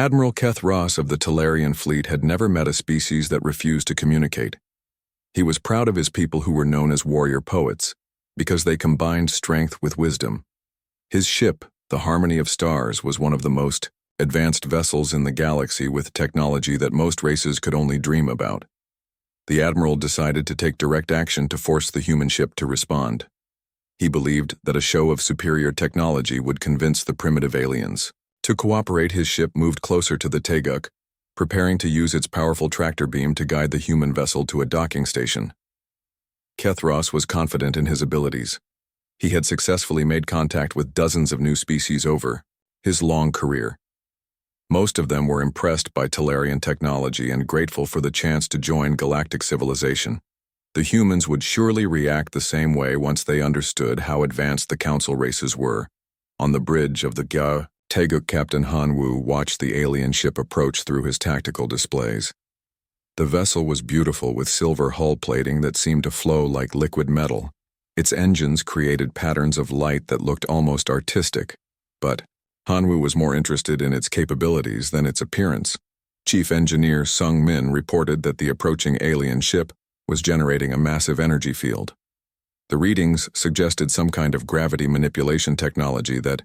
Admiral Keth Ross of the Talarian fleet had never met a species that refused to communicate. He was proud of his people who were known as warrior poets, because they combined strength with wisdom. His ship, the Harmony of Stars, was one of the most advanced vessels in the galaxy with technology that most races could only dream about. The Admiral decided to take direct action to force the human ship to respond. He believed that a show of superior technology would convince the primitive aliens. To cooperate, his ship moved closer to the Taeguk, preparing to use its powerful tractor beam to guide the human vessel to a docking station. Keth Ross was confident in his abilities. He had successfully made contact with dozens of new species over his long career. Most of them were impressed by Talarian technology and grateful for the chance to join galactic civilization. The humans would surely react the same way once they understood how advanced the Council races were. On the bridge of the Taeguk, Captain Han Wu watched the alien ship approach through his tactical displays. The vessel was beautiful with silver hull plating that seemed to flow like liquid metal. Its engines created patterns of light that looked almost artistic, but Han Wu was more interested in its capabilities than its appearance. Chief Engineer Sung Min reported that the approaching alien ship was generating a massive energy field. The readings suggested some kind of gravity manipulation technology that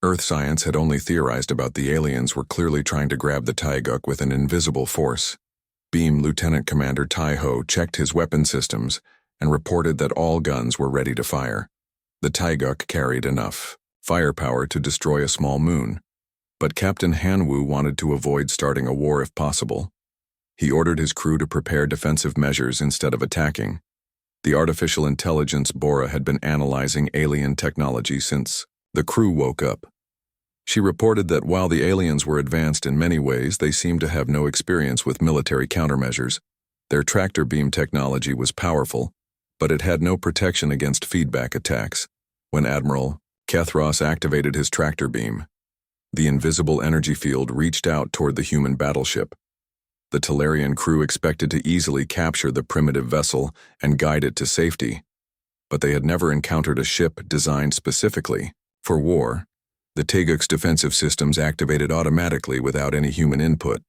Earth science had only theorized about. The aliens were clearly trying to grab the Taeguk with an invisible force. Beam Lieutenant Commander Tai Ho checked his weapon systems and reported that all guns were ready to fire. The Taeguk carried enough firepower to destroy a small moon, but Captain Han Wu wanted to avoid starting a war if possible. He ordered his crew to prepare defensive measures instead of attacking. The artificial intelligence Bora had been analyzing alien technology since the crew woke up. She reported that while the aliens were advanced in many ways, they seemed to have no experience with military countermeasures. Their tractor beam technology was powerful, but it had no protection against feedback attacks. When Admiral Keth Ross activated his tractor beam, the invisible energy field reached out toward the human battleship. The Talarian crew expected to easily capture the primitive vessel and guide it to safety, but they had never encountered a ship designed specifically for war. The Taeguk's defensive systems activated automatically without any human input.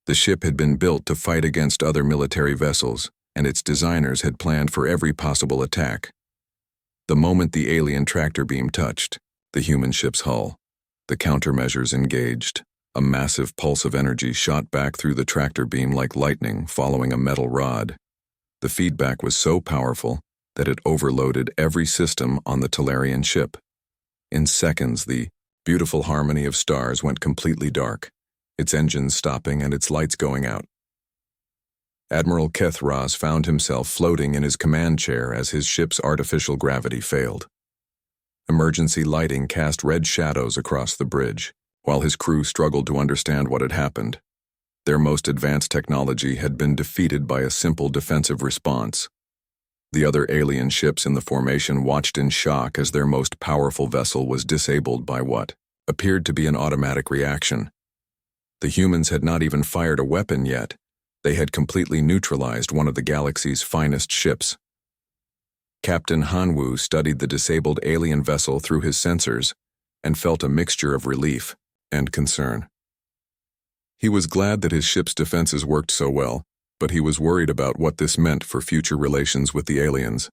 The ship had been built to fight against other military vessels, and its designers had planned for every possible attack. The moment the alien tractor beam touched the human ship's hull, the countermeasures engaged. A massive pulse of energy shot back through the tractor beam like lightning following a metal rod. The feedback was so powerful that it overloaded every system on the Talarian ship. In seconds, the beautiful Harmony of Stars went completely dark, its engines stopping and its lights going out. Admiral Keth Ross found himself floating in his command chair as his ship's artificial gravity failed. Emergency lighting cast red shadows across the bridge, while his crew struggled to understand what had happened. Their most advanced technology had been defeated by a simple defensive response. The other alien ships in the formation watched in shock as their most powerful vessel was disabled by what appeared to be an automatic reaction. The humans had not even fired a weapon yet. They had completely neutralized one of the galaxy's finest ships. Captain Han Wu studied the disabled alien vessel through his sensors and felt a mixture of relief and concern. He was glad that his ship's defenses worked so well, but he was worried about what this meant for future relations with the aliens.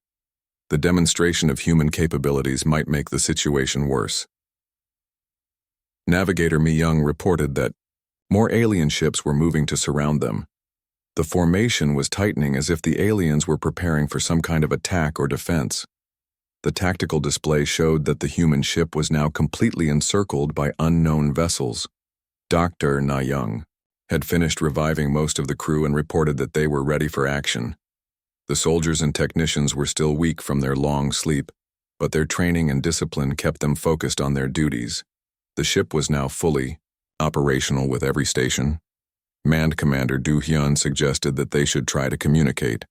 The demonstration of human capabilities might make the situation worse. Navigator Mi Young reported that more alien ships were moving to surround them. The formation was tightening as if the aliens were preparing for some kind of attack or defense. The tactical display showed that the human ship was now completely encircled by unknown vessels. Dr. Na Young had finished reviving most of the crew and reported that they were ready for action. The soldiers and technicians were still weak from their long sleep, but their training and discipline kept them focused on their duties. The ship was now fully operational with every station. Manned Commander Du Hyun suggested that they should try to communicate,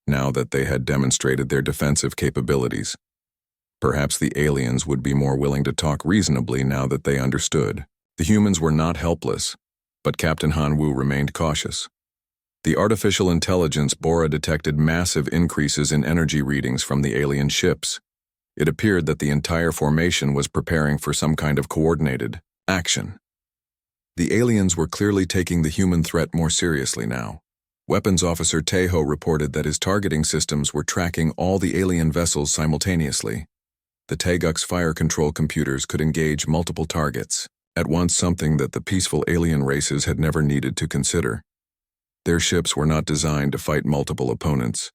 now that they had demonstrated their defensive capabilities. Perhaps the aliens would be more willing to talk reasonably now that they understood. The humans were not helpless, but Captain Han Wu remained cautious. The artificial intelligence Bora detected massive increases in energy readings from the alien ships. It appeared that the entire formation was preparing for some kind of coordinated action. The aliens were clearly taking the human threat more seriously now. Weapons Officer Tejo reported that his targeting systems were tracking all the alien vessels simultaneously. The Teguk's fire control computers could engage multiple targets, at once, something that the peaceful alien races had never needed to consider. Their ships were not designed to fight multiple opponents.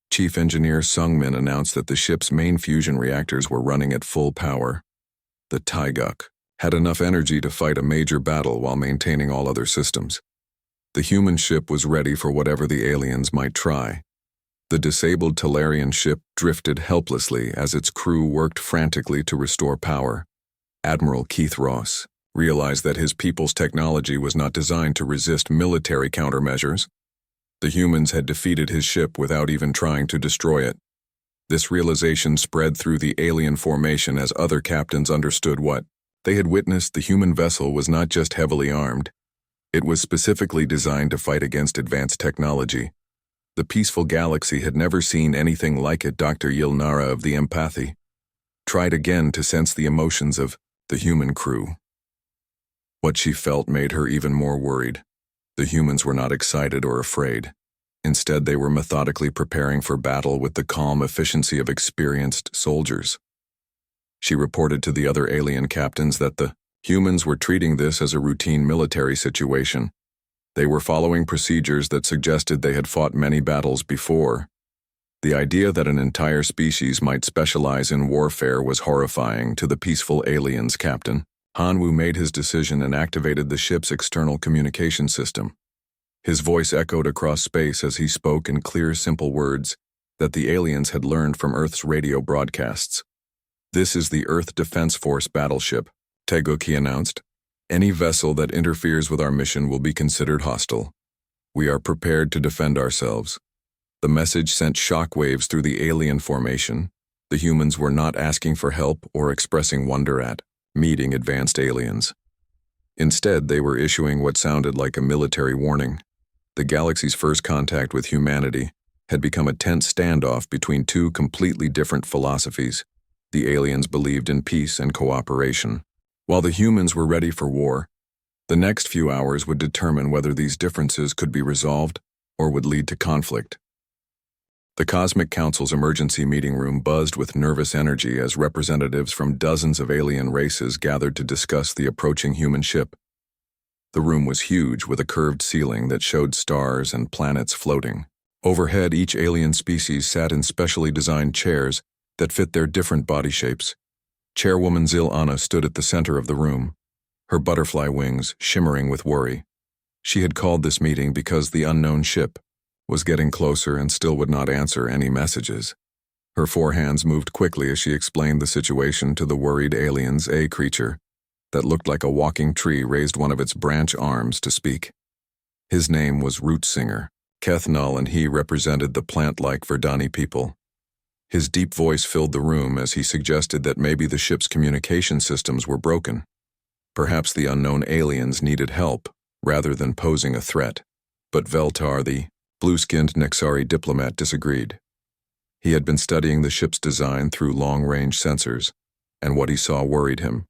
Chief Engineer Sungmin announced that the ship's main fusion reactors were running at full power. The Teguk had enough energy to fight a major battle while maintaining all other systems. The human ship was ready for whatever the aliens might try. The disabled Talarian ship drifted helplessly as its crew worked frantically to restore power. Admiral Keith Ross realized that his people's technology was not designed to resist military countermeasures. The humans had defeated his ship without even trying to destroy it. This realization spread through the alien formation as other captains understood what they had witnessed. The human vessel was not just heavily armed. It was specifically designed to fight against advanced technology. The peaceful galaxy had never seen anything like it. Dr. Yilnara of the Empathy tried again to sense the emotions of the human crew. What she felt made her even more worried. The humans were not excited or afraid. Instead, they were methodically preparing for battle with the calm efficiency of experienced soldiers. She reported to the other alien captains that the humans were treating this as a routine military situation. They were following procedures that suggested they had fought many battles before. The idea that an entire species might specialize in warfare was horrifying to the peaceful aliens captain. Hanwoo made his decision and activated the ship's external communication system. His voice echoed across space as he spoke in clear, simple words that the aliens had learned from Earth's radio broadcasts. "This is the Earth Defense Force battleship," Teguki announced. "Any vessel that interferes with our mission will be considered hostile. We are prepared to defend ourselves." The message sent shockwaves through the alien formation. The humans were not asking for help or expressing wonder at meeting advanced aliens. Instead, they were issuing what sounded like a military warning. The galaxy's first contact with humanity had become a tense standoff between two completely different philosophies. The aliens believed in peace and cooperation, while the humans were ready for war. The next few hours would determine whether these differences could be resolved or would lead to conflict. The Cosmic Council's emergency meeting room buzzed with nervous energy as representatives from dozens of alien races gathered to discuss the approaching human ship. The room was huge, with a curved ceiling that showed stars and planets floating. Overhead, each alien species sat in specially designed chairs that fit their different body shapes. Chairwoman Zil-Anna stood at the center of the room, her butterfly wings shimmering with worry. She had called this meeting because the unknown ship was getting closer and still would not answer any messages. Her four hands moved quickly as she explained the situation to the worried aliens. A creature that looked like a walking tree raised one of its branch arms to speak. His name was Root Singer. Keth Null and he represented the plant-like Verdani people. His deep voice filled the room as he suggested that maybe the ship's communication systems were broken. Perhaps the unknown aliens needed help, rather than posing a threat. But Veltar, the blue-skinned Nexari diplomat, disagreed. He had been studying the ship's design through long-range sensors, and what he saw worried him.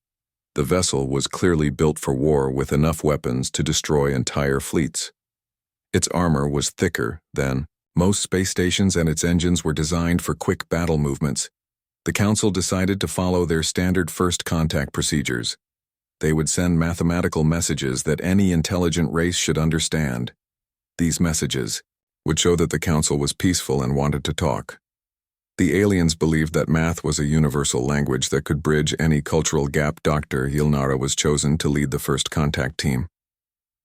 The vessel was clearly built for war with enough weapons to destroy entire fleets. Its armor was thicker than most space stations, and its engines were designed for quick battle movements. The Council decided to follow their standard first contact procedures. They would send mathematical messages that any intelligent race should understand. These messages would show that the Council was peaceful and wanted to talk. The aliens believed that math was a universal language that could bridge any cultural gap. Dr. Yilnara was chosen to lead the first contact team.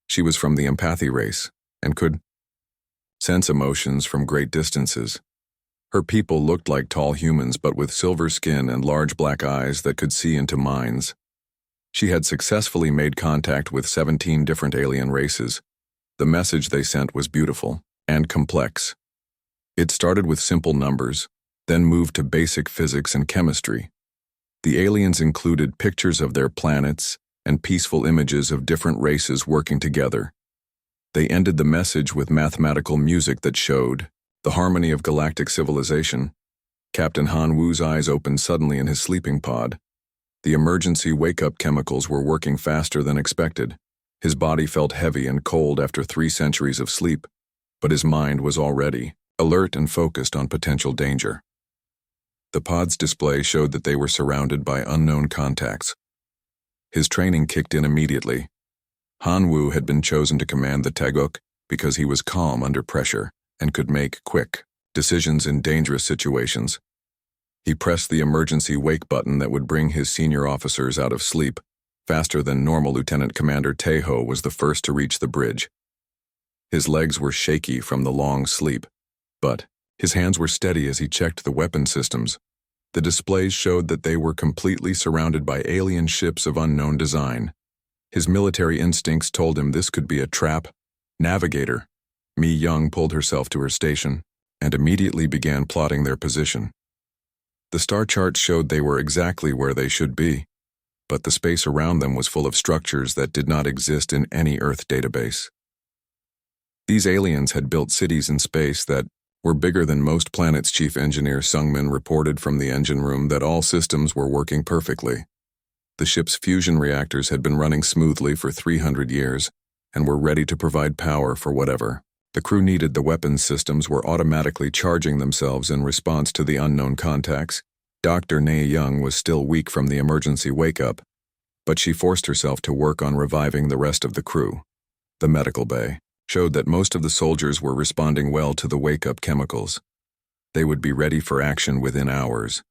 She was from the Empathy race and could sense emotions from great distances. Her people looked like tall humans, but with silver skin and large black eyes that could see into minds. She had successfully made contact with 17 different alien races. The message they sent was beautiful and complex. It started with simple numbers, then moved to basic physics and chemistry. The aliens included pictures of their planets and peaceful images of different races working together. They ended the message with mathematical music that showed the harmony of galactic civilization. Captain Han Wu's eyes opened suddenly in his sleeping pod. The emergency wake-up chemicals were working faster than expected. His body felt heavy and cold after 3 centuries of sleep, but his mind was already alert and focused on potential danger. The pod's display showed that they were surrounded by unknown contacts. His training kicked in immediately. Han Wu had been chosen to command the Taeguk because he was calm under pressure and could make quick decisions in dangerous situations. He pressed the emergency wake button that would bring his senior officers out of sleep faster than normal. Lieutenant Commander Taeho was the first to reach the bridge. His legs were shaky from the long sleep, but his hands were steady as he checked the weapon systems. The displays showed that they were completely surrounded by alien ships of unknown design. His military instincts told him this could be a trap. Navigator Mi Young pulled herself to her station and immediately began plotting their position. The star charts showed they were exactly where they should be, but the space around them was full of structures that did not exist in any Earth database. These aliens had built cities in space that were bigger than most planets. Chief Engineer Sungmin reported from the engine room that all systems were working perfectly. The ship's fusion reactors had been running smoothly for 300 years and were ready to provide power for whatever the crew needed. The weapons systems were automatically charging themselves in response to the unknown contacts. Dr. Na Young was still weak from the emergency wake-up, but she forced herself to work on reviving the rest of the crew. The medical bay showed that most of the soldiers were responding well to the wake-up chemicals. They would be ready for action within hours.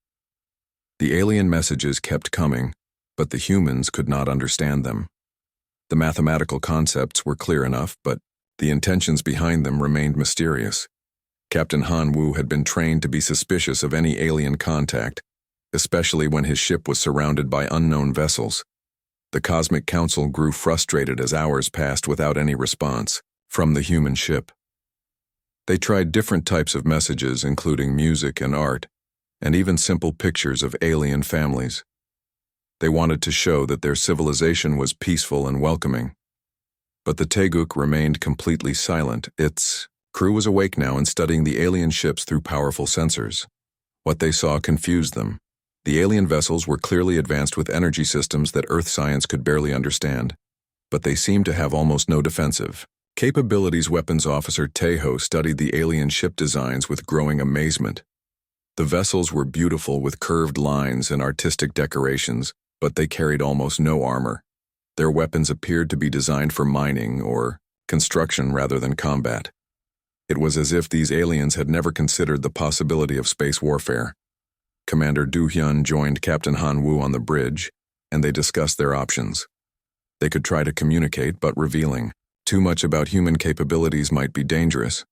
The alien messages kept coming, but the humans could not understand them. The mathematical concepts were clear enough, but the intentions behind them remained mysterious. Captain Han Wu had been trained to be suspicious of any alien contact, especially when his ship was surrounded by unknown vessels. The Cosmic Council grew frustrated as hours passed without any response from the human ship. They tried different types of messages, including music and art, and even simple pictures of alien families. They wanted to show that their civilization was peaceful and welcoming. But the Taeguk remained completely silent. Its crew was awake now and studying the alien ships through powerful sensors. What they saw confused them. The alien vessels were clearly advanced with energy systems that Earth science could barely understand, but they seemed to have almost no defensive capabilities. Weapons Officer Taeho studied the alien ship designs with growing amazement. The vessels were beautiful with curved lines and artistic decorations, but they carried almost no armor. Their weapons appeared to be designed for mining or construction rather than combat. It was as if these aliens had never considered the possibility of space warfare. Commander Du Hyun joined Captain Han Wu on the bridge, and they discussed their options. They could try to communicate, but revealing too much about human capabilities might be dangerous.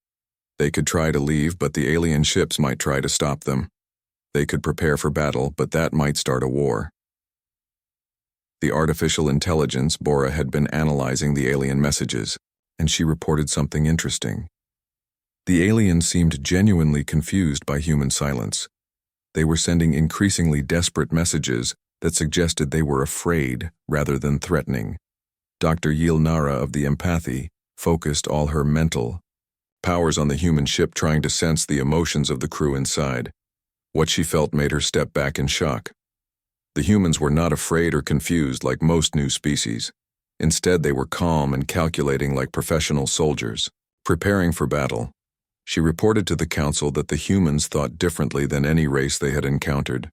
They could try to leave, but the alien ships might try to stop them. They could prepare for battle, but that might start a war. The artificial intelligence, Bora, had been analyzing the alien messages, and she reported something interesting. The aliens seemed genuinely confused by human silence. They were sending increasingly desperate messages that suggested they were afraid rather than threatening. Dr. Yil Nara of the empathy focused all her mental powers on the human ship, trying to sense the emotions of the crew inside. What she felt made her step back in shock. The humans were not afraid or confused like most new species. Instead, they were calm and calculating like professional soldiers, preparing for battle. She reported to the council that the humans thought differently than any race they had encountered.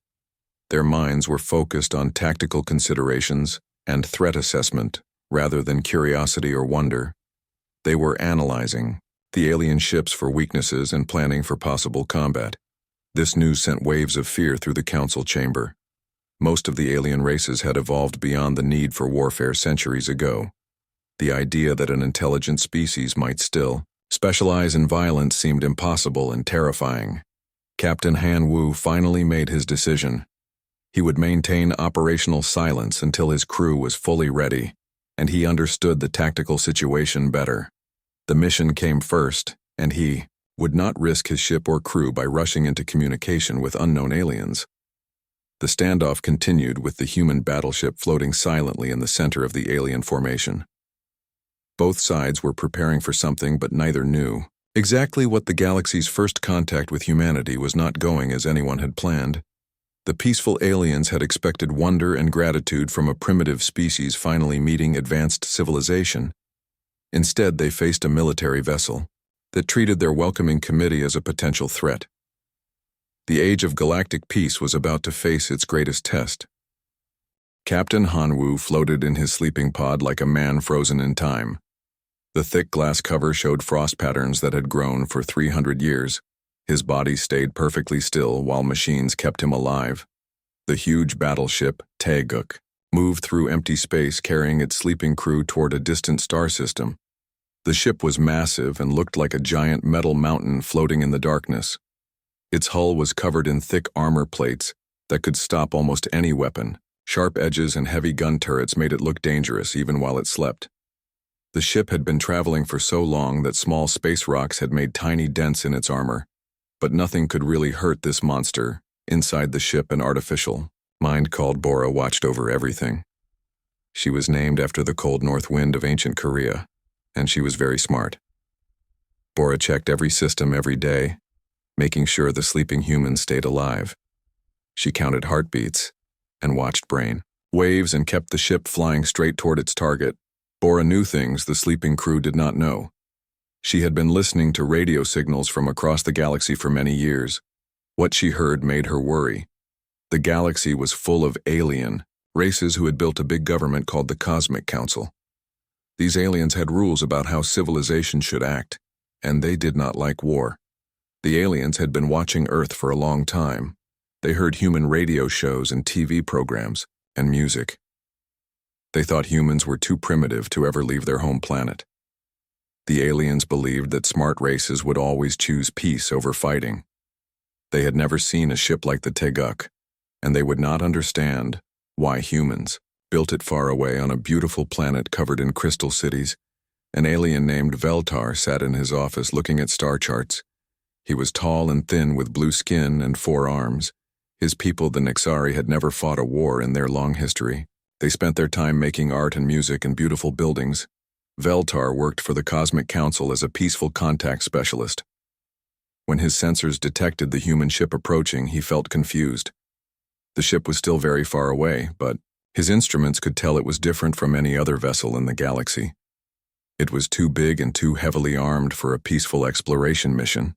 Their minds were focused on tactical considerations and threat assessment rather than curiosity or wonder. They were analyzing the alien ships for weaknesses and planning for possible combat. This news sent waves of fear through the council chamber. Most of the alien races had evolved beyond the need for warfare centuries ago. The idea that an intelligent species might still specialize in violence seemed impossible and terrifying. Captain Han Wu finally made his decision. He would maintain operational silence until his crew was fully ready, and he understood the tactical situation better. The mission came first, and he would not risk his ship or crew by rushing into communication with unknown aliens. The standoff continued with the human battleship floating silently in the center of the alien formation. Both sides were preparing for something, but neither knew exactly what. The galaxy's first contact with humanity was not going as anyone had planned. The peaceful aliens had expected wonder and gratitude from a primitive species finally meeting advanced civilization. Instead, they faced a military vessel that treated their welcoming committee as a potential threat. The age of galactic peace was about to face its greatest test. Captain Hanwoo floated in his sleeping pod like a man frozen in time. The thick glass cover showed frost patterns that had grown for 300 years. His body stayed perfectly still while machines kept him alive. The huge battleship, Taeguk, moved through empty space carrying its sleeping crew toward a distant star system. The ship was massive and looked like a giant metal mountain floating in the darkness. Its hull was covered in thick armor plates that could stop almost any weapon. Sharp edges and heavy gun turrets made it look dangerous even while it slept. The ship had been traveling for so long that small space rocks had made tiny dents in its armor. But nothing could really hurt this monster. Inside the ship, an artificial mind called Bora watched over everything. She was named after the cold north wind of ancient Korea, and she was very smart. Bora checked every system every day, making sure the sleeping humans stayed alive. She counted heartbeats and watched brain waves and kept the ship flying straight toward its target. Bora knew things the sleeping crew did not know. She had been listening to radio signals from across the galaxy for many years. What she heard made her worry. The galaxy was full of alien races who had built a big government called the Cosmic Council. These aliens had rules about how civilization should act, and they did not like war. The aliens had been watching Earth for a long time. They heard human radio shows and TV programs, and music. They thought humans were too primitive to ever leave their home planet. The aliens believed that smart races would always choose peace over fighting. They had never seen a ship like the Taeguk, and they would not understand why humans built it far away on a beautiful planet covered in crystal cities. An alien named Veltar sat in his office looking at star charts. He was tall and thin with blue skin and 4 arms. His people, the Nixari, had never fought a war in their long history. They spent their time making art and music in beautiful buildings. Veltar worked for the Cosmic Council as a peaceful contact specialist. When his sensors detected the human ship approaching, he felt confused. The ship was still very far away, but his instruments could tell it was different from any other vessel in the galaxy. It was too big and too heavily armed for a peaceful exploration mission.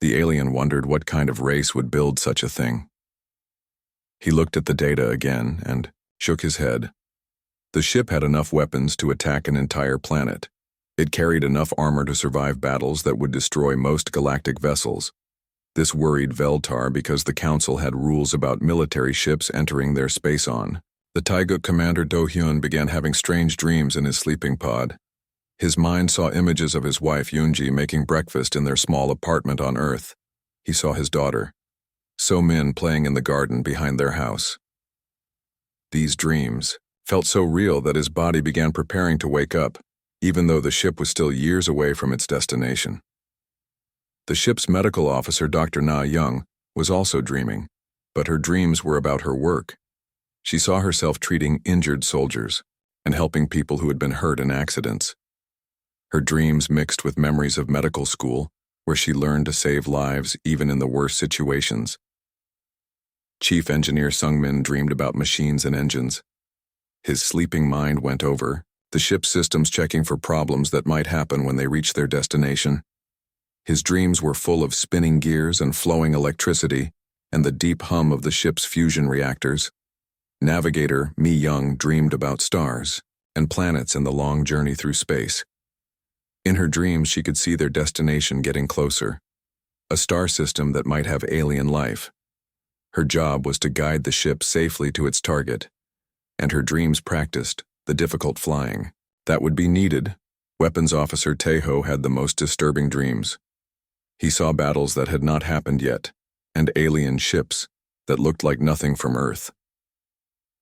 The alien wondered what kind of race would build such a thing. He looked at the data again and shook his head. The ship had enough weapons to attack an entire planet. It carried enough armor to survive battles that would destroy most galactic vessels. This worried Veltar because the Council had rules about military ships entering their space on. The Taeguk commander Do-hyun began having strange dreams in his sleeping pod. His mind saw images of his wife Yoonji making breakfast in their small apartment on Earth. He saw his daughter, So-min, playing in the garden behind their house. These dreams felt so real that his body began preparing to wake up, even though the ship was still years away from its destination. The ship's medical officer, Dr. Na Young, was also dreaming, but her dreams were about her work. She saw herself treating injured soldiers and helping people who had been hurt in accidents. Her dreams mixed with memories of medical school, where she learned to save lives even in the worst situations. Chief Engineer Sung-min dreamed about machines and engines. His sleeping mind went over the ship's systems, checking for problems that might happen when they reached their destination. His dreams were full of spinning gears and flowing electricity and the deep hum of the ship's fusion reactors. Navigator Mi Young dreamed about stars and planets and the long journey through space. In her dreams, she could see their destination getting closer, a star system that might have alien life. Her job was to guide the ship safely to its target, and her dreams practiced the difficult flying that would be needed. Weapons Officer Taeho had the most disturbing dreams. He saw battles that had not happened yet, and alien ships that looked like nothing from Earth.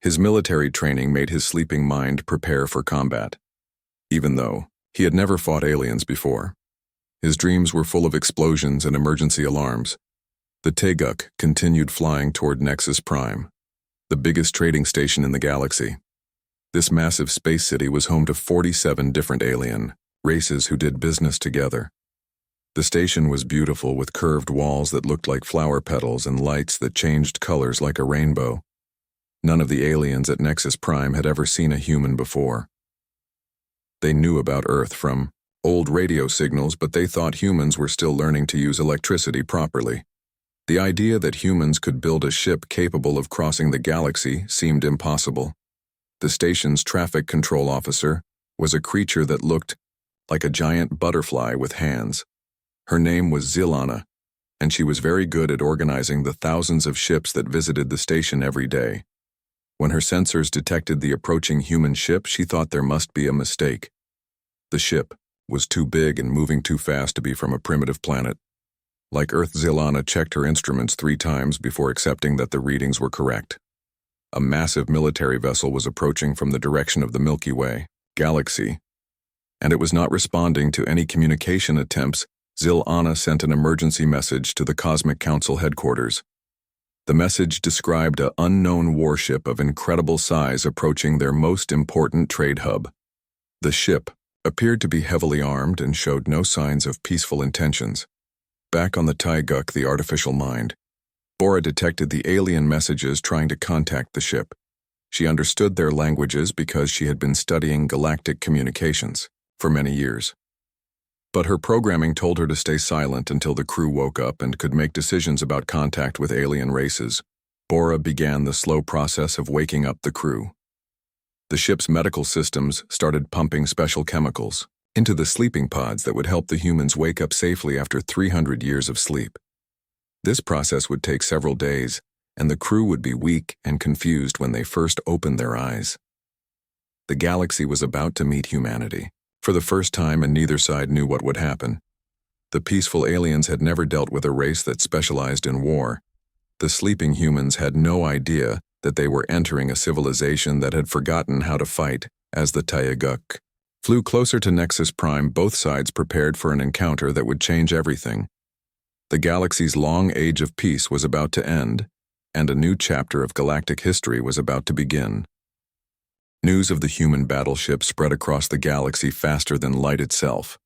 His military training made his sleeping mind prepare for combat, even though he had never fought aliens before. His dreams were full of explosions and emergency alarms. The Taeguk continued flying toward Nexus Prime, the biggest trading station in the galaxy. This massive space city was home to 47 different alien races who did business together. The station was beautiful with curved walls that looked like flower petals and lights that changed colors like a rainbow. None of the aliens at Nexus Prime had ever seen a human before. They knew about Earth from old radio signals, but they thought humans were still learning to use electricity properly. The idea that humans could build a ship capable of crossing the galaxy seemed impossible. The station's traffic control officer was a creature that looked like a giant butterfly with hands. Her name was Zilana, and she was very good at organizing the thousands of ships that visited the station every day. When her sensors detected the approaching human ship, she thought there must be a mistake. The ship was too big and moving too fast to be from a primitive planet. Like Earth, Zilana checked her instruments 3 times before accepting that the readings were correct. A massive military vessel was approaching from the direction of the Milky Way galaxy, and it was not responding to any communication attempts. Zilana sent an emergency message to the Cosmic Council headquarters. The message described an unknown warship of incredible size approaching their most important trade hub. The ship appeared to be heavily armed and showed no signs of peaceful intentions. Back on the Taiguk, the artificial mind, Bora detected the alien messages trying to contact the ship. She understood their languages because she had been studying galactic communications for many years. But her programming told her to stay silent until the crew woke up and could make decisions about contact with alien races. Bora began the slow process of waking up the crew. The ship's medical systems started pumping special chemicals into the sleeping pods that would help the humans wake up safely after 300 years of sleep. This process would take several days, and the crew would be weak and confused when they first opened their eyes. The galaxy was about to meet humanity for the first time, and neither side knew what would happen. The peaceful aliens had never dealt with a race that specialized in war. The sleeping humans had no idea that they were entering a civilization that had forgotten how to fight. As the Taiguk flew closer to Nexus Prime, both sides prepared for an encounter that would change everything. The galaxy's long age of peace was about to end, and a new chapter of galactic history was about to begin. News of the human battleship spread across the galaxy faster than light itself.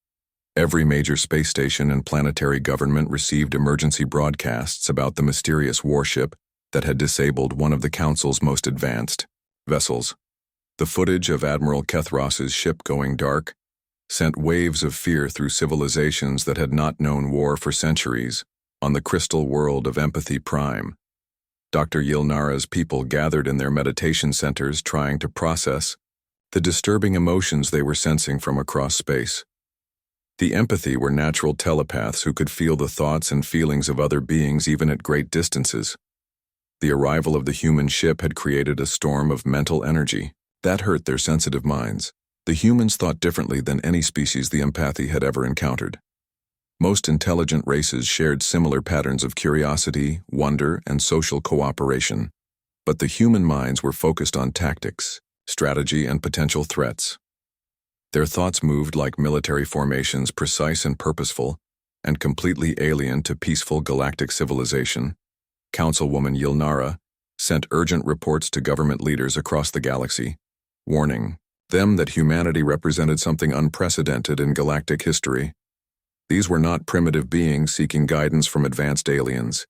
Every major space station and planetary government received emergency broadcasts about the mysterious warship that had disabled one of the Council's most advanced vessels. The footage of Admiral Kethros's ship going dark sent waves of fear through civilizations that had not known war for centuries. On the crystal world of Empathy Prime, Dr. Yilnara's people gathered in their meditation centers trying to process the disturbing emotions they were sensing from across space. The Empathy were natural telepaths who could feel the thoughts and feelings of other beings even at great distances. The arrival of the human ship had created a storm of mental energy that hurt their sensitive minds. The humans thought differently than any species the Empathy had ever encountered. Most intelligent races shared similar patterns of curiosity, wonder, and social cooperation. But the human minds were focused on tactics, strategy, and potential threats. Their thoughts moved like military formations, precise and purposeful, and completely alien to peaceful galactic civilization. Councilwoman Yilnara sent urgent reports to government leaders across the galaxy, warning them that humanity represented something unprecedented in galactic history. These were not primitive beings seeking guidance from advanced aliens.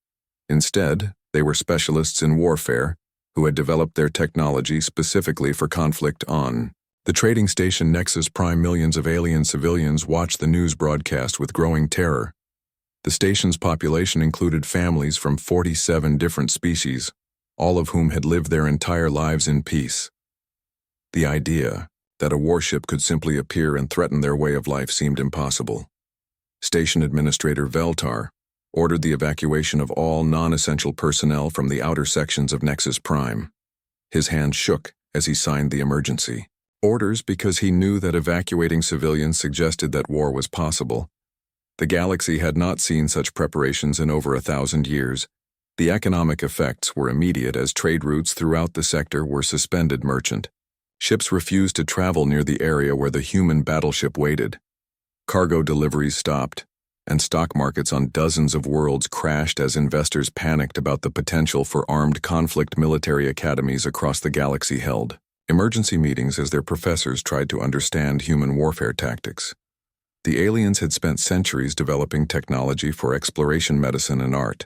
Instead, they were specialists in warfare who had developed their technology specifically for conflict on the trading station Nexus Prime. Millions of alien civilians watched the news broadcast with growing terror. The station's population included families from 47 different species, all of whom had lived their entire lives in peace. The idea that a warship could simply appear and threaten their way of life seemed impossible. Station Administrator Veltar ordered the evacuation of all non-essential personnel from the outer sections of Nexus Prime. His hand shook as he signed the emergency orders because he knew that evacuating civilians suggested that war was possible. The galaxy had not seen such preparations in over 1,000 years. The economic effects were immediate as trade routes throughout the sector were suspended. Merchant ships refused to travel near the area where the human battleship waited. Cargo deliveries stopped, and stock markets on dozens of worlds crashed as investors panicked about the potential for armed conflict. Military academies across the galaxy held emergency meetings as their professors tried to understand human warfare tactics. The aliens had spent centuries developing technology for exploration, medicine, and art.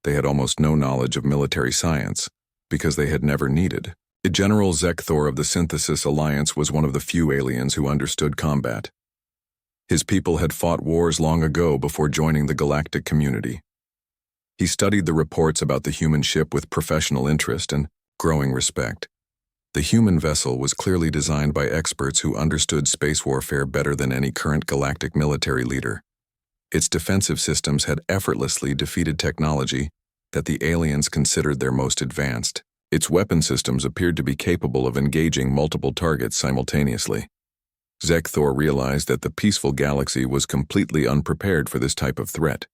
They had almost no knowledge of military science, because they had never needed. General Zekthor of the Synthesis Alliance was one of the few aliens who understood combat. His people had fought wars long ago before joining the galactic community. He studied the reports about the human ship with professional interest and growing respect. The human vessel was clearly designed by experts who understood space warfare better than any current galactic military leader. Its defensive systems had effortlessly defeated technology that the aliens considered their most advanced. Its weapon systems appeared to be capable of engaging multiple targets simultaneously. Zekthor realized that the peaceful galaxy was completely unprepared for this type of threat.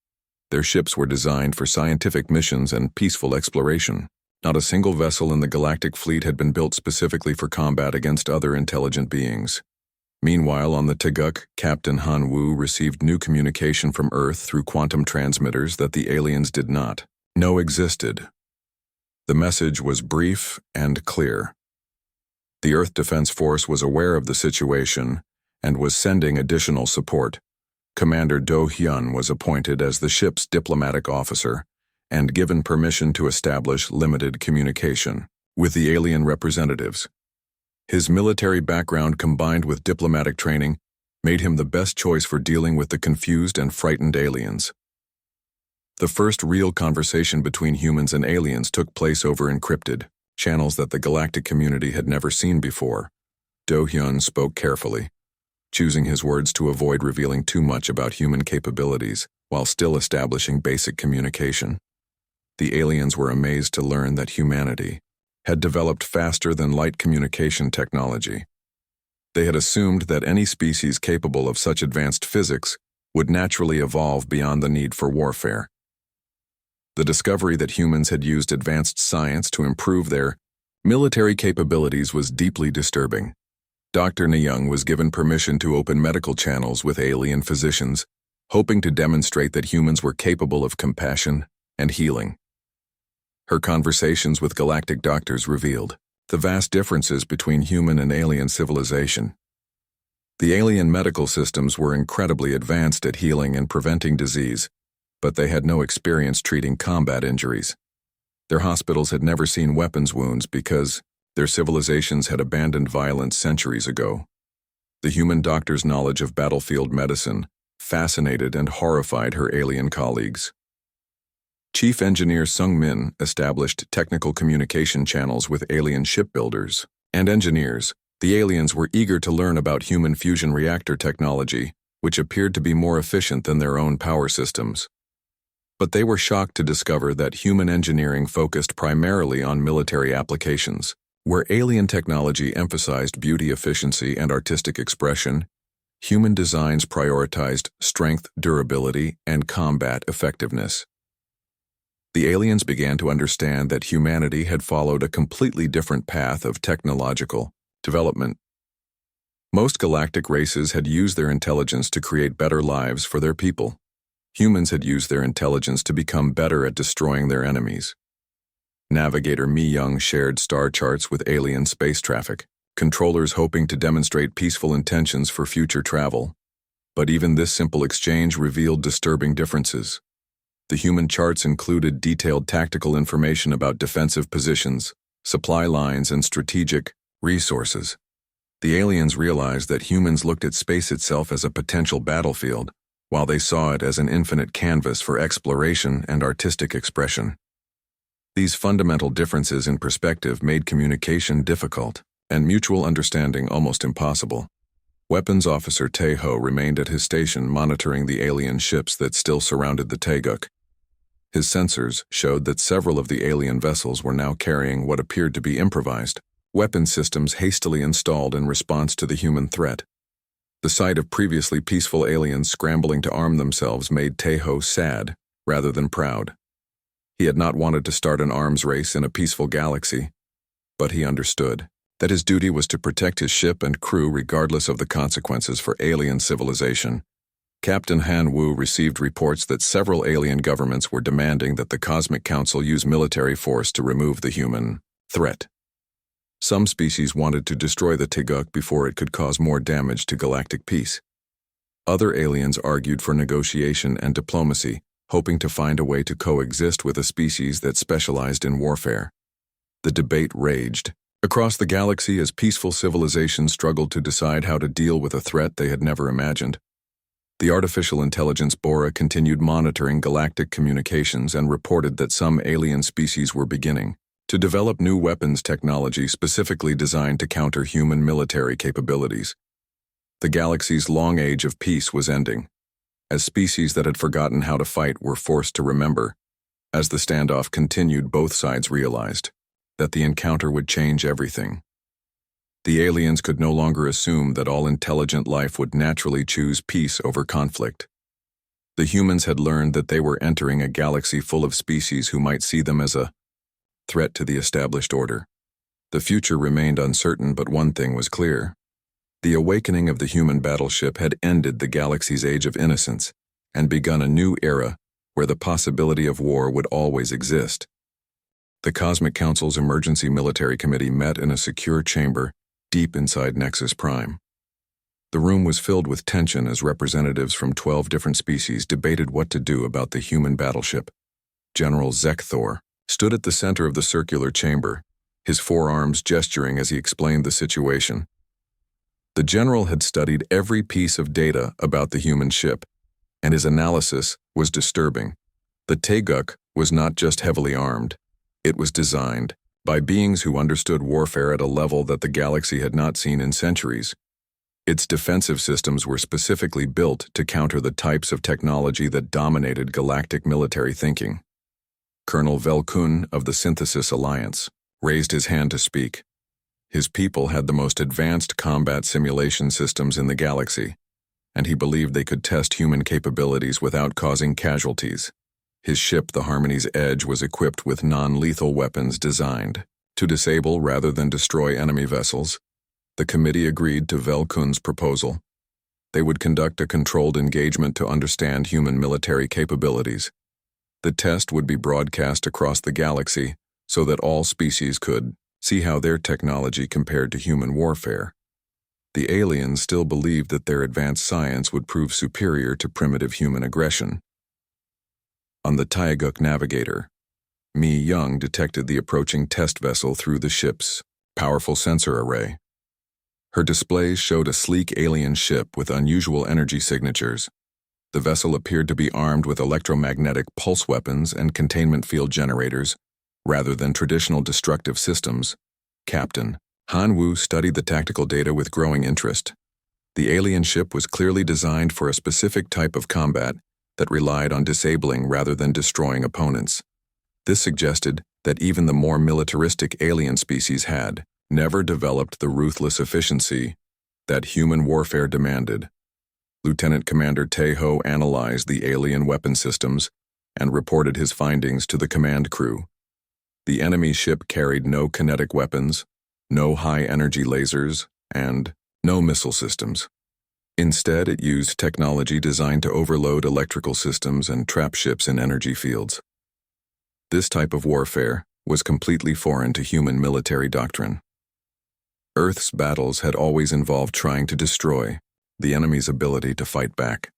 Their ships were designed for scientific missions and peaceful exploration. Not a single vessel in the galactic fleet had been built specifically for combat against other intelligent beings. Meanwhile, on the Teguk, Captain Han Wu received new communication from Earth through quantum transmitters that the aliens did not know existed. The message was brief and clear. The Earth Defense Force was aware of the situation and was sending additional support. Commander Do Hyun was appointed as the ship's diplomatic officer and given permission to establish limited communication with the alien representatives. His military background combined with diplomatic training made him the best choice for dealing with the confused and frightened aliens. The first real conversation between humans and aliens took place over encrypted channels that the galactic community had never seen before. Do Hyun spoke carefully, choosing his words to avoid revealing too much about human capabilities while still establishing basic communication. The aliens were amazed to learn that humanity had developed faster than light communication technology. They had assumed that any species capable of such advanced physics would naturally evolve beyond the need for warfare. The discovery that humans had used advanced science to improve their military capabilities was deeply disturbing. Dr. Nyung was given permission to open medical channels with alien physicians, hoping to demonstrate that humans were capable of compassion and healing. Her conversations with galactic doctors revealed the vast differences between human and alien civilization. The alien medical systems were incredibly advanced at healing and preventing disease, but they had no experience treating combat injuries. Their hospitals had never seen weapons wounds because their civilizations had abandoned violence centuries ago. The human doctor's knowledge of battlefield medicine fascinated and horrified her alien colleagues. Chief Engineer Sung Min established technical communication channels with alien shipbuilders and engineers. The aliens were eager to learn about human fusion reactor technology, which appeared to be more efficient than their own power systems. But they were shocked to discover that human engineering focused primarily on military applications. Where alien technology emphasized beauty, efficiency, and artistic expression, human designs prioritized strength, durability, and combat effectiveness. The aliens began to understand that humanity had followed a completely different path of technological development. Most galactic races had used their intelligence to create better lives for their people. Humans had used their intelligence to become better at destroying their enemies. Navigator Mi Young shared star charts with alien space traffic, controllers hoping to demonstrate peaceful intentions for future travel. But even this simple exchange revealed disturbing differences. The human charts included detailed tactical information about defensive positions, supply lines, and strategic resources. The aliens realized that humans looked at space itself as a potential battlefield, while they saw it as an infinite canvas for exploration and artistic expression. These fundamental differences in perspective made communication difficult and mutual understanding almost impossible. Weapons Officer Tae-ho remained at his station monitoring the alien ships that still surrounded the Teguk. His sensors showed that several of the alien vessels were now carrying what appeared to be improvised weapon systems hastily installed in response to the human threat. The sight of previously peaceful aliens scrambling to arm themselves made Tae-ho sad rather than proud. He had not wanted to start an arms race in a peaceful galaxy, but he understood that his duty was to protect his ship and crew regardless of the consequences for alien civilization. Captain Han Wu received reports that several alien governments were demanding that the Cosmic Council use military force to remove the human threat. Some species wanted to destroy the Teguk before it could cause more damage to galactic peace. Other aliens argued for negotiation and diplomacy, hoping to find a way to coexist with a species that specialized in warfare. The debate raged across the galaxy as peaceful civilizations struggled to decide how to deal with a threat they had never imagined. The artificial intelligence Bora continued monitoring galactic communications and reported that some alien species were beginning to develop new weapons technology specifically designed to counter human military capabilities. The galaxy's long age of peace was ending, as species that had forgotten how to fight were forced to remember. As the standoff continued, both sides realized that the encounter would change everything. The aliens could no longer assume that all intelligent life would naturally choose peace over conflict. The humans had learned that they were entering a galaxy full of species who might see them as a threat to the established order. The future remained uncertain, but one thing was clear. The awakening of the human battleship had ended the galaxy's age of innocence and begun a new era where the possibility of war would always exist. The Cosmic Council's Emergency Military Committee met in a secure chamber deep inside Nexus Prime. The room was filled with tension as representatives from 12 different species debated what to do about the human battleship. General Zekthor stood at the center of the circular chamber, his forearms gesturing as he explained the situation. The general had studied every piece of data about the human ship, and his analysis was disturbing. The Taeguk was not just heavily armed. It was designed by beings who understood warfare at a level that the galaxy had not seen in centuries. Its defensive systems were specifically built to counter the types of technology that dominated galactic military thinking. Colonel Velkun of the Synthesis Alliance raised his hand to speak. His people had the most advanced combat simulation systems in the galaxy, and he believed they could test human capabilities without causing casualties. His ship, the Harmony's Edge, was equipped with non-lethal weapons designed to disable rather than destroy enemy vessels. The committee agreed to Velkun's proposal. They would conduct a controlled engagement to understand human military capabilities. The test would be broadcast across the galaxy so that all species could see how their technology compared to human warfare. The aliens still believed that their advanced science would prove superior to primitive human aggression. On the Taeguk Navigator, Mi Young detected the approaching test vessel through the ship's powerful sensor array. Her displays showed a sleek alien ship with unusual energy signatures. The vessel appeared to be armed with electromagnetic pulse weapons and containment field generators, rather than traditional destructive systems. Captain Han Wu studied the tactical data with growing interest. The alien ship was clearly designed for a specific type of combat that relied on disabling rather than destroying opponents. This suggested that even the more militaristic alien species had never developed the ruthless efficiency that human warfare demanded. Lieutenant Commander Taeho analyzed the alien weapon systems and reported his findings to the command crew. The enemy ship carried no kinetic weapons, no high-energy lasers, and no missile systems. Instead, it used technology designed to overload electrical systems and trap ships in energy fields. This type of warfare was completely foreign to human military doctrine. Earth's battles had always involved trying to destroy the enemy's ability to fight back.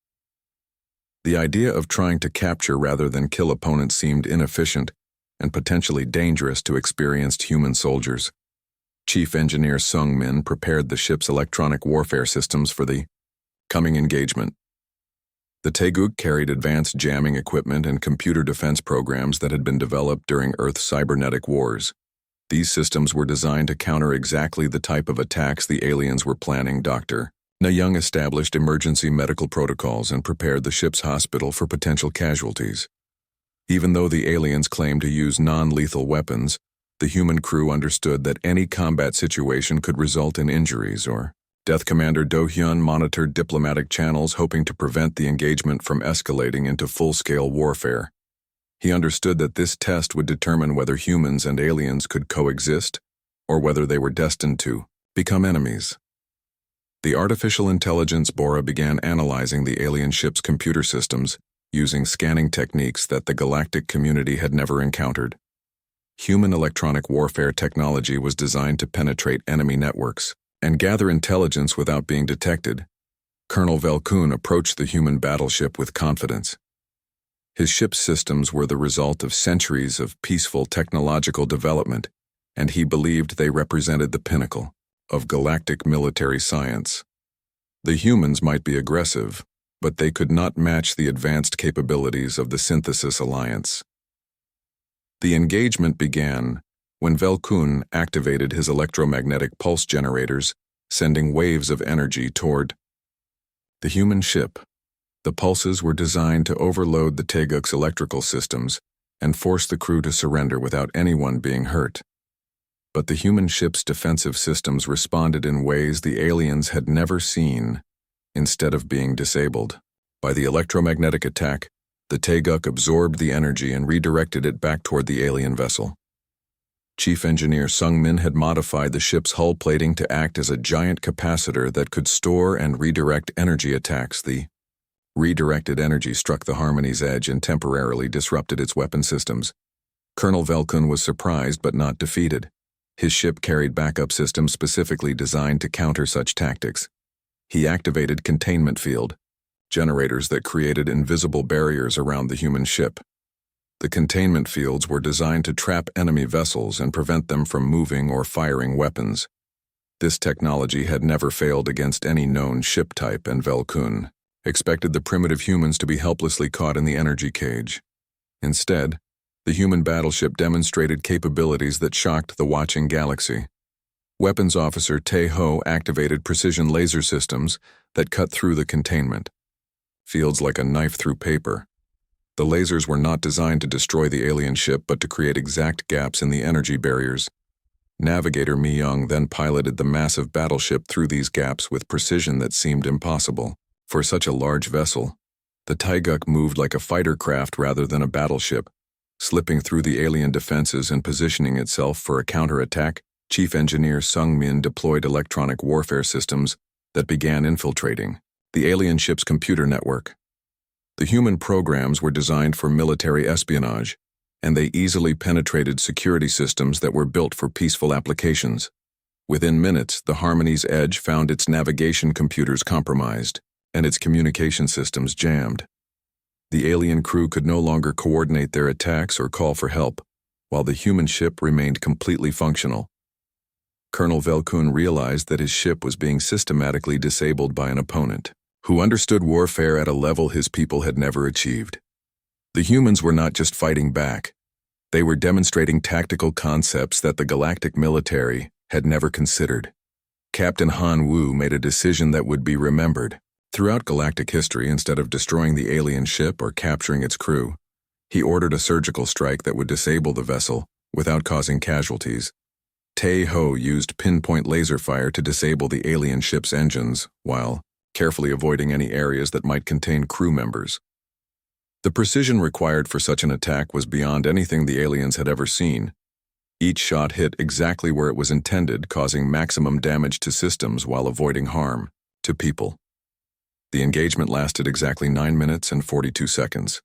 The idea of trying to capture rather than kill opponents seemed inefficient and potentially dangerous to experienced human soldiers. Chief Engineer Sung Min prepared the ship's electronic warfare systems for the coming engagement. The Taeguk carried advanced jamming equipment and computer defense programs that had been developed during Earth's cybernetic wars. These systems were designed to counter exactly the type of attacks the aliens were planning. Dr. Na-young established emergency medical protocols and prepared the ship's hospital for potential casualties. Even though the aliens claimed to use non-lethal weapons, the human crew understood that any combat situation could result in injuries or death. Commander Do-hyun monitored diplomatic channels, hoping to prevent the engagement from escalating into full-scale warfare. He understood that this test would determine whether humans and aliens could coexist or whether they were destined to become enemies. The artificial intelligence Bora began analyzing the alien ship's computer systems using scanning techniques that the galactic community had never encountered. Human electronic warfare technology was designed to penetrate enemy networks and gather intelligence without being detected. Colonel Velkun approached the human battleship with confidence. His ship's systems were the result of centuries of peaceful technological development, and he believed they represented the pinnacle of galactic military science. The humans might be aggressive, but they could not match the advanced capabilities of the Synthesis Alliance. The engagement began when Velkun activated his electromagnetic pulse generators, sending waves of energy toward the human ship. The pulses were designed to overload the Teguk's electrical systems and force the crew to surrender without anyone being hurt. But the human ship's defensive systems responded in ways the aliens had never seen. Instead of being disabled by the electromagnetic attack, the Teguk absorbed the energy and redirected it back toward the alien vessel. Chief Engineer Sung-min had modified the ship's hull plating to act as a giant capacitor that could store and redirect energy attacks. The redirected energy struck the Harmony's edge and temporarily disrupted its weapon systems. Colonel Velkun was surprised but not defeated. His ship carried backup systems specifically designed to counter such tactics. He activated containment field generators that created invisible barriers around the human ship. The containment fields were designed to trap enemy vessels and prevent them from moving or firing weapons. This technology had never failed against any known ship type, and Velkun expected the primitive humans to be helplessly caught in the energy cage. Instead, the human battleship demonstrated capabilities that shocked the watching galaxy. Weapons Officer Tae-ho activated precision laser systems that cut through the containment fields like a knife through paper. The lasers were not designed to destroy the alien ship but to create exact gaps in the energy barriers. Navigator Mi-young then piloted the massive battleship through these gaps with precision that seemed impossible. For such a large vessel, the Teguk moved like a fighter craft rather than a battleship, slipping through the alien defenses and positioning itself for a counterattack. Chief Engineer Sung-min deployed electronic warfare systems that began infiltrating the alien ship's computer network. The human programs were designed for military espionage, and they easily penetrated security systems that were built for peaceful applications. Within minutes, the Harmony's Edge found its navigation computers compromised and its communication systems jammed. The alien crew could no longer coordinate their attacks or call for help, while the human ship remained completely functional. Colonel Velkun realized that his ship was being systematically disabled by an opponent who understood warfare at a level his people had never achieved. The humans were not just fighting back. They were demonstrating tactical concepts that the galactic military had never considered. Captain Han Wu made a decision that would be remembered throughout galactic history. Instead of destroying the alien ship or capturing its crew, he ordered a surgical strike that would disable the vessel without causing casualties. Tae-ho used pinpoint laser fire to disable the alien ship's engines, while carefully avoiding any areas that might contain crew members. The precision required for such an attack was beyond anything the aliens had ever seen. Each shot hit exactly where it was intended, causing maximum damage to systems while avoiding harm to people. The engagement lasted exactly 9 minutes and 42 seconds.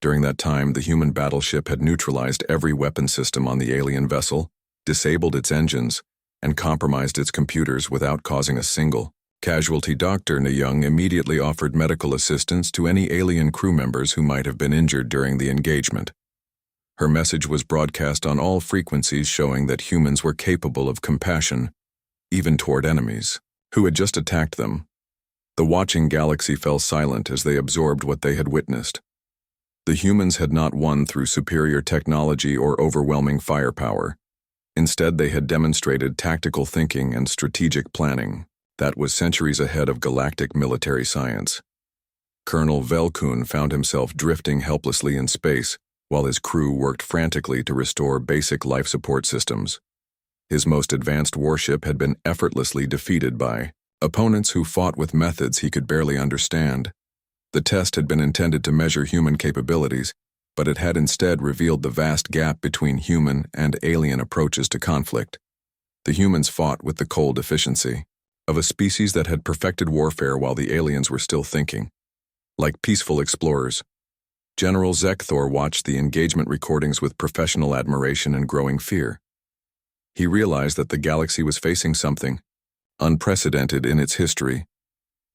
During that time, the human battleship had neutralized every weapon system on the alien vessel, disabled its engines, and compromised its computers without causing a single casualty. Dr. Mi-young immediately offered medical assistance to any alien crew members who might have been injured during the engagement. Her message was broadcast on all frequencies, showing that humans were capable of compassion, even toward enemies who had just attacked them. The watching galaxy fell silent as they absorbed what they had witnessed. The humans had not won through superior technology or overwhelming firepower. Instead, they had demonstrated tactical thinking and strategic planning that was centuries ahead of galactic military science. Colonel Velkun found himself drifting helplessly in space while his crew worked frantically to restore basic life support systems. His most advanced warship had been effortlessly defeated by opponents who fought with methods he could barely understand. The test had been intended to measure human capabilities, but it had instead revealed the vast gap between human and alien approaches to conflict. The humans fought with the cold efficiency of a species that had perfected warfare while the aliens were still thinking. Like peaceful explorers, General Zekthor watched the engagement recordings with professional admiration and growing fear. He realized that the galaxy was facing something unprecedented in its history.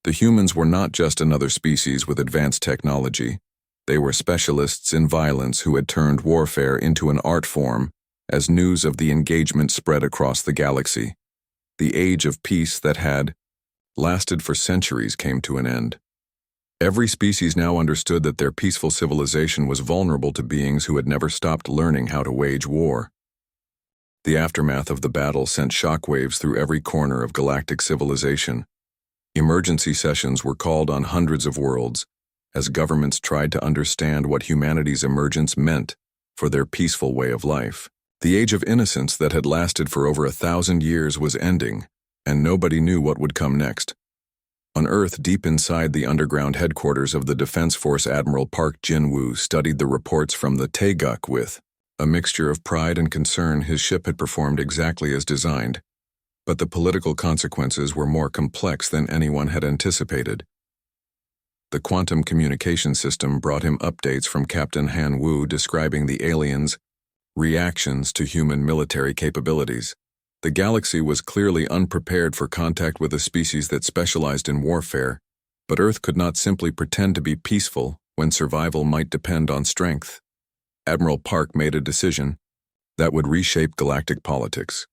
The humans were not just another species with advanced technology. They were specialists in violence who had turned warfare into an art form as news of the engagement spread across the galaxy. The age of peace that had lasted for centuries came to an end. Every species now understood that their peaceful civilization was vulnerable to beings who had never stopped learning how to wage war. The aftermath of the battle sent shockwaves through every corner of galactic civilization. Emergency sessions were called on hundreds of worlds as governments tried to understand what humanity's emergence meant for their peaceful way of life. The age of innocence that had lasted for over 1,000 years was ending, and nobody knew what would come next. On Earth, deep inside the underground headquarters of the Defense Force, Admiral Park Jin-woo studied the reports from the Taeguk with a mixture of pride and concern. His ship had performed exactly as designed, but the political consequences were more complex than anyone had anticipated. The quantum communication system brought him updates from Captain Han Wu describing the aliens' reactions to human military capabilities. The galaxy was clearly unprepared for contact with a species that specialized in warfare, but Earth could not simply pretend to be peaceful when survival might depend on strength. Admiral Park made a decision that would reshape galactic politics.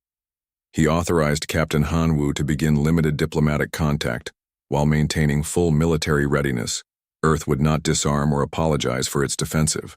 He authorized Captain Han Wu to begin limited diplomatic contact while maintaining full military readiness. Earth would not disarm or apologize for its defensive.